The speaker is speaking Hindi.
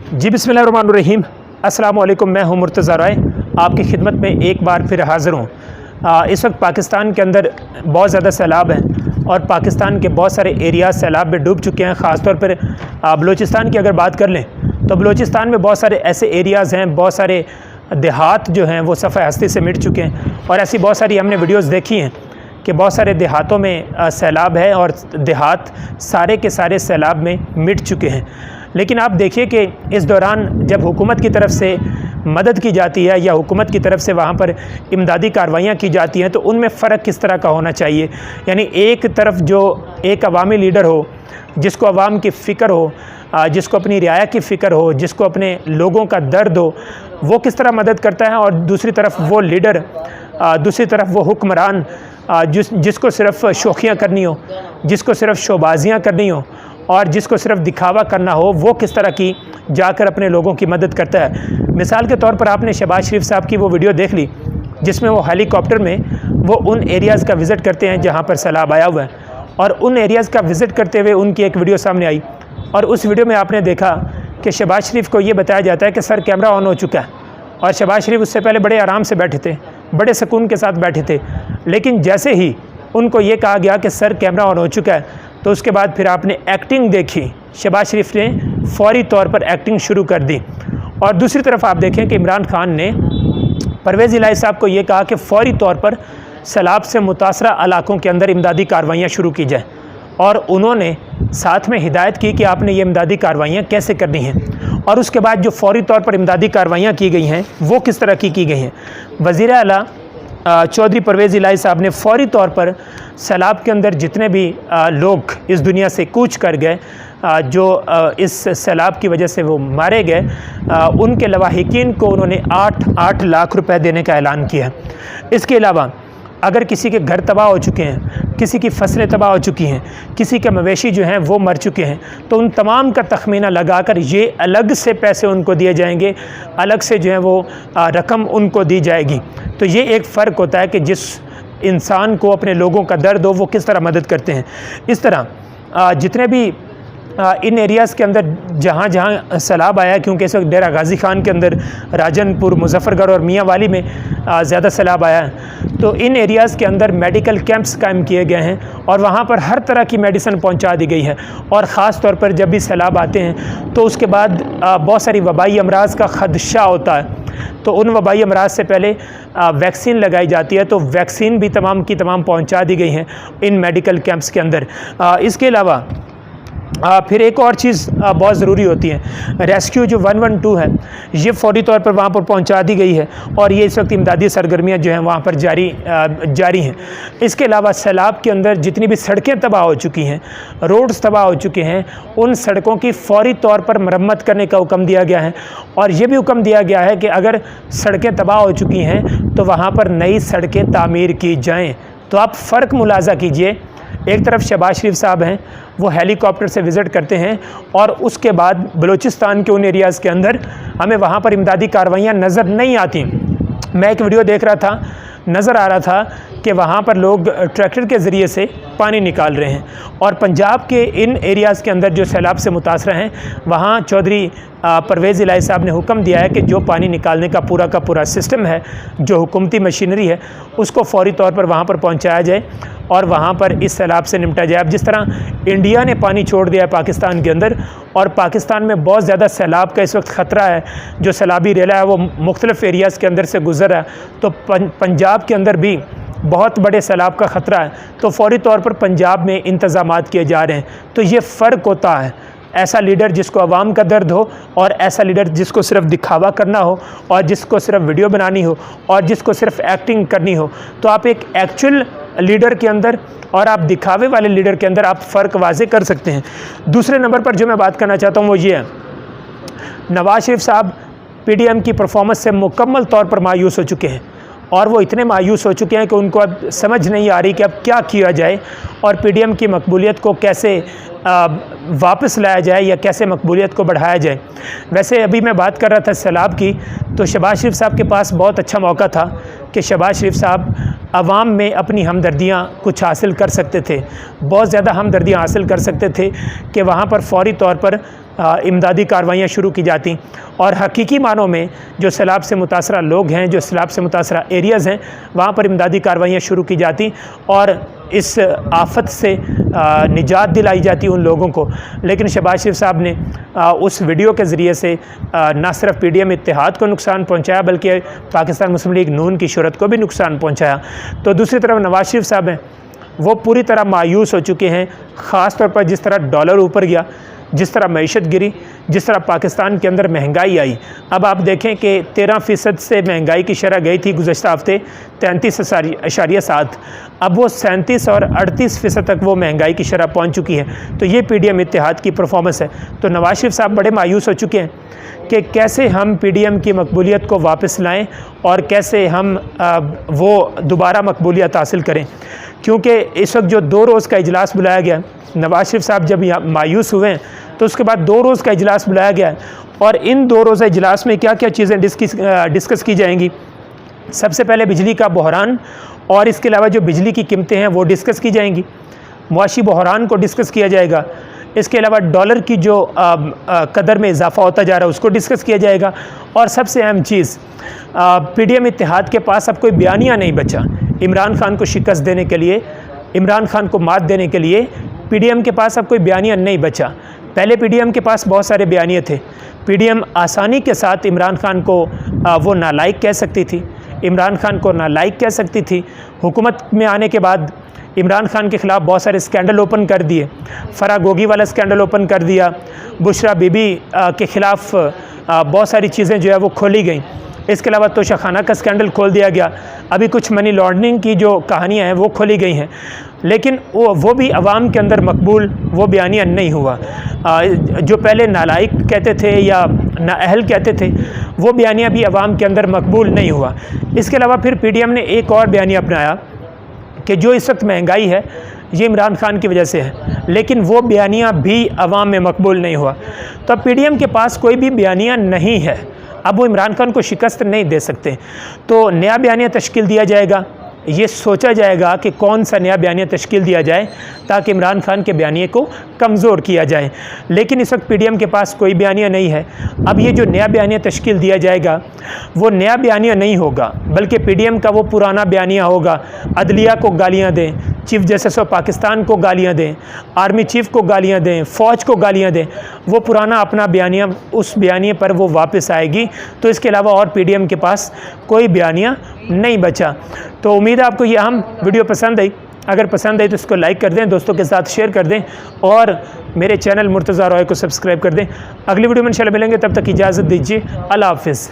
जी बिस्मिल्लाहिर्रहमानिर्रहीम। अस्सलाम वालेकुम। मैं हूं मुर्तज़ा राय, आपकी खिदमत में एक बार फिर हाज़िर हूं। इस वक्त पाकिस्तान के अंदर बहुत ज़्यादा सैलाब हैं और पाकिस्तान के बहुत सारे एरियाज़ सैलाब में डूब चुके हैं। ख़ास तौर पर बलूचिस्तान की अगर बात कर लें तो बलूचिस्तान में बहुत सारे ऐसे एरियाज़ हैं, बहुत सारे देहात जो हैं वो सफ़े हस्ती से मिट चुके हैं। और ऐसी बहुत सारी हमने वीडियोज़ देखी हैं कि बहुत सारे देहातों में सैलाब है और देहात सारे के सारे सैलाब में मिट चुके हैं। लेकिन आप देखिए कि इस दौरान जब हुकूमत की तरफ से मदद की जाती है या हुकूमत की तरफ से वहाँ पर इमदादी कार्रवाइयाँ की जाती हैं तो उनमें फ़र्क किस तरह का होना चाहिए। यानी एक तरफ जो एक अवामी लीडर हो, जिसको अवाम की फ़िक्र हो, जिसको अपनी रियाया की फ़िक्र हो, जिसको अपने लोगों का दर्द हो, वो किस तरह मदद करता है। और दूसरी तरफ वो लीडर, दूसरी तरफ वो हुक्मरान जिसको सिर्फ़ शोखियाँ करनी हो, जिसको सिर्फ़ शोबाजियाँ करनी हो और जिसको सिर्फ दिखावा करना हो, वो किस तरह की जाकर अपने लोगों की मदद करता है। मिसाल के तौर पर आपने शहबाज शरीफ साहब की वो वीडियो देख ली जिसमें वो हेलीकॉप्टर में वो उन एरियाज़ का विज़िट करते हैं जहाँ पर सैलाब आया हुआ है, और उन एरियाज़ का विज़िट करते हुए उनकी एक वीडियो सामने आई और उस वीडियो में आपने देखा कि शहबाज शरीफ को ये बताया जाता है कि सर कैमरा ऑन हो चुका है, और शहबाज शरीफ उससे पहले बड़े आराम से बैठे थे, बड़े सुकून के साथ बैठे थे। लेकिन जैसे ही उनको ये कहा गया कि सर कैमरा ऑन हो चुका है, तो उसके बाद फिर आपने एक्टिंग देखी, शहबाज शरीफ ने फौरी तौर पर एक्टिंग शुरू कर दी। और दूसरी तरफ आप देखें कि इमरान खान ने परवेज़ इलाही साहब को ये कहा कि फौरी तौर पर सैलाब से मुतासरा इलाकों के अंदर इमदादी कार्रवाइयाँ शुरू की जाए, और उन्होंने साथ में हिदायत की कि आपने ये इमदादी कार्रवाइयाँ कैसे करनी हैं और उसके बाद जो फौरी तौर पर इमदादी कार्रवाइयाँ की गई हैं वो किस तरह की गई हैं। वज़ीर आला चौधरी परवेज़ इलाही साहब ने फौरी तौर पर सैलाब के अंदर जितने भी लोग इस दुनिया से कूच कर गए, जो इस सैलाब की वजह से वो मारे गए, उनके लवाहिकीन को उन्होंने 8 लाख रुपए देने का ऐलान किया है। इसके अलावा अगर किसी के घर तबाह हो चुके हैं, किसी की फसलें तबाह हो चुकी हैं, किसी के मवेशी जो हैं वो मर चुके हैं, तो उन तमाम का तखमीना लगाकर ये अलग से पैसे उनको दिए जाएंगे, अलग से जो है वो रकम उनको दी जाएगी। तो ये एक फ़र्क होता है कि जिस इंसान को अपने लोगों का दर्द हो वो किस तरह मदद करते हैं। इस तरह जितने भी इन एरियाज़ के अंदर जहाँ जहाँ सैलाब आया, क्योंकि इस वक्त डेरा गाज़ी ख़ान के अंदर, राजनपुर, मुजफ्फरगढ़ और मियाँ वाली में ज़्यादा सैलाब आया है, तो इन एरियाज़ के अंदर मेडिकल कैंप्स कायम किए गए हैं और वहाँ पर हर तरह की मेडिसिन पहुँचा दी गई है। और ख़ास तौर पर जब भी सैलाब आते हैं तो उसके बाद बहुत सारी वबाई अमराज़ का ख़दशा होता है, तो उन वबाई अमराज़ से पहले वैक्सीन लगाई जाती है, तो वैक्सीन भी तमाम की तमाम पहुँचा दी गई हैं इन मेडिकल कैंप्स के अंदर। इसके अलावा फिर एक और चीज़ बहुत ज़रूरी होती है, रेस्क्यू जो 112 है ये फ़ौरी तौर पर वहाँ पर पहुँचा दी गई है और ये इस वक्त इमदादी सरगर्मियाँ जो हैं वहाँ पर जारी हैं। इसके अलावा सैलाब के अंदर जितनी भी सड़कें तबाह हो चुकी हैं, रोड्स तबाह हो चुके हैं, उन सड़कों की फ़ौरी तौर पर मरम्मत करने का हुक्म दिया गया है। और ये भी हुक्म दिया गया है कि अगर सड़कें तबाह हो चुकी हैं तो वहाँ पर नई सड़कें तामीर की जाएँ। तो आप फ़र्क मुलाजा कीजिए, एक तरफ शहबाज शरीफ साहब हैं वो हेलीकॉप्टर से विज़िट करते हैं और उसके बाद बलूचिस्तान के उन एरियाज़ के अंदर हमें वहाँ पर इमदादी कार्रवाइयाँ नज़र नहीं आती। मैं एक वीडियो देख रहा था, नज़र आ रहा था कि वहाँ पर लोग ट्रैक्टर के ज़रिए से पानी निकाल रहे हैं, और पंजाब के इन एरियाज़ के अंदर जो सैलाब से मुतासर हैं वहाँ चौधरी परवेज़ इलाही साहब ने हुक्म दिया है कि जो पानी निकालने का पूरा सिस्टम है, जो हुकूमती मशीनरी है, उसको फ़ौरी तौर पर वहाँ पर पहुँचाया जाए और वहाँ पर इस सैलाब से निपटा जाए। अब जिस तरह इंडिया ने पानी छोड़ दिया है पाकिस्तान के अंदर, और पाकिस्तान में बहुत ज़्यादा सैलाब का इस वक्त ख़तरा है, जो सैलाबी रेला है वो मुख्तलिफ़ एरियाज़ के अंदर से गुज़र रहा है, तो पंजाब के अंदर भी बहुत बड़े सैलाब का ख़तरा है, तो फ़ौरी तौर पर पंजाब में इंतज़ामात किए जा रहे हैं। तो ये फ़र्क होता है, ऐसा लीडर जिसको आवाम का दर्द हो और ऐसा लीडर जिसको सिर्फ दिखावा करना हो और जिसको सिर्फ वीडियो बनानी हो और जिसको सिर्फ एक्टिंग करनी हो। तो आप एक एक्चुअल लीडर के अंदर और आप दिखावे वाले लीडर के अंदर आप फ़र्क वाज़े कर सकते हैं। दूसरे नंबर पर जो मैं बात करना चाहता हूँ वो ये है, नवाज़ शरीफ साहब PDM की परफॉर्मेंस से मुकम्मल तौर पर मायूस हो चुके हैं, और वो इतने मायूस हो चुके हैं कि उनको अब समझ नहीं आ रही कि अब क्या किया जाए और PDM की मकबूलियत को कैसे वापस लाया जाए या कैसे मकबूलियत को बढ़ाया जाए। वैसे अभी मैं बात कर रहा था सैलाब की, तो शहबाज शरीफ साहब के पास बहुत अच्छा मौका था कि शहबाज शरीफ साहब आवाम में अपनी हमदर्दियाँ कुछ हासिल कर सकते थे, बहुत ज़्यादा हमदर्दियाँ हासिल कर सकते थे कि वहाँ पर फ़ौरी तौर पर इमदादी कार्रवाइयाँ शुरू की जाती और हकीकी मानों में जो सैलाब से मुतासरा लोग हैं, जो सैलाब से मुतासरा एरियाज़ हैं, वहाँ पर इमदादी कार्रवाइयाँ शुरू की जाती और इस आफत से निजात दिलाई जाती उन लोगों को। लेकिन शहबाज शरीफ साहब ने उस वीडियो के ज़रिए से न सिर्फ PDM इत्तेहाद को नुकसान पहुँचाया बल्कि पाकिस्तान मुस्लिम लीग नून की शोहरत को भी नुकसान पहुँचाया। तो दूसरी तरफ नवाज शरीफ साहब हैं, वो पूरी तरह मायूस हो चुके हैं, ख़ास तौर पर जिस तरह डॉलर ऊपर गया, जिस तरह मईशत गिरी, जिस तरह पाकिस्तान के अंदर महंगाई आई। अब आप देखें कि 13% से महंगाई की शरह गई थी गुज़श्ता हफ्ते 33.7, अब वो 37 और 38% तक वो महंगाई की शरह पहुंच चुकी है। तो ये PDM इत्तेहाद की परफॉर्मेंस है। तो नवाज शरीफ साहब बड़े मायूस हो चुके हैं कि कैसे हम PDM की मकबूलियत को वापस लाएँ और कैसे हम वो दोबारा मकबूलियत हासिल करें, क्योंकि इस वक्त जो 2 रोज़ का इजलास बुलाया गया, नवाज शरीफ साहब जब मायूस हुए हैं तो उसके बाद 2 रोज़ का इजलास बुलाया गया है और इन 2 रोज़ा इजलास में क्या क्या चीज़ें डिस्कस की जाएंगी। सबसे पहले बिजली का बहरान और इसके अलावा जो बिजली की कीमतें हैं वो डिस्कस की जाएंगी, मुआशी बहरान को डिस्कस किया जाएगा, इसके अलावा डॉलर की जो कदर में इजाफा होता जा रहा है उसको डिस्कस किया जाएगा और सबसे अहम चीज़ PDM इत्तेहाद के पास अब कोई बयानिया नहीं बचा। इमरान खान को शिकस्त देने के लिए, इमरान खान को मात देने के लिए PDM के पास अब कोई बयानिया नहीं बचा। पहले PDM के पास बहुत सारे बयानिए थे। PDM आसानी के साथ इमरान खान को वो नालायक कह सकती थी, इमरान खान को नालायक कह सकती थी। हुकूमत में आने के बाद इमरान खान के ख़िलाफ़ बहुत सारे स्कैंडल ओपन कर दिए, फराह गोगी वाला स्कैंडल ओपन कर दिया, बुशरा बीबी के ख़िलाफ़ बहुत सारी चीज़ें जो है वो खोली गई। इसके अलावा तोशाखाना का स्कैंडल खोल दिया गया, अभी कुछ मनी लॉन्ड्रिंग की जो कहानियाँ हैं वो खोली गई हैं, लेकिन वो भी अवाम के अंदर मकबूल वो बयानिया नहीं हुआ। जो पहले नालायक कहते थे या नाअहल कहते थे वो बयानिया भी अवाम के अंदर मकबूल नहीं हुआ। इसके अलावा फिर PDM ने एक और बयानिया अपनाया कि जो इस वक्त महंगाई है ये इमरान खान की वजह से है, लेकिन वो बयानिया भी अवाम में मकबूल नहीं हुआ। तो अब PDM के पास कोई भी बयानिया नहीं है, अब वो इमरान खान को शिकस्त नहीं दे सकते। तो नया बयानिया तश्कील दिया जाएगा, ये सोचा जाएगा कि कौन सा नया बयानिया तश्कील दिया जाए ताकि इमरान खान के बयानिए को कमज़ोर किया जाए। लेकिन इस वक्त PDM के पास कोई बयानिया नहीं है। अब ये जो नया बयानिया तश्कील दिया जाएगा वो नया बयानिया नहीं होगा, बल्कि PDM का वो पुराना बयानिया होगा। अदलिया को गालियाँ दें, चीफ़ जस्टिस ऑफ पाकिस्तान को गालियाँ दें, आर्मी चीफ़ को गालियाँ दें, फ़ौज को गालियाँ दें, वो पुराना अपना बयानिया, उस बयानिए पर वो वापस आएगी। तो इसके अलावा और PDM के पास कोई बयानिया नहीं बचा। तो उम्मीद है आपको ये अहम वीडियो पसंद आई। अगर पसंद आई तो इसको लाइक कर दें, दोस्तों के साथ शेयर कर दें और मेरे चैनल मुर्तज़ा रॉय को सब्सक्राइब कर दें। अगली वीडियो में इंशाल्लाह मिलेंगे, तब तक इजाज़त दीजिए। अल्लाह हाफ़िज़।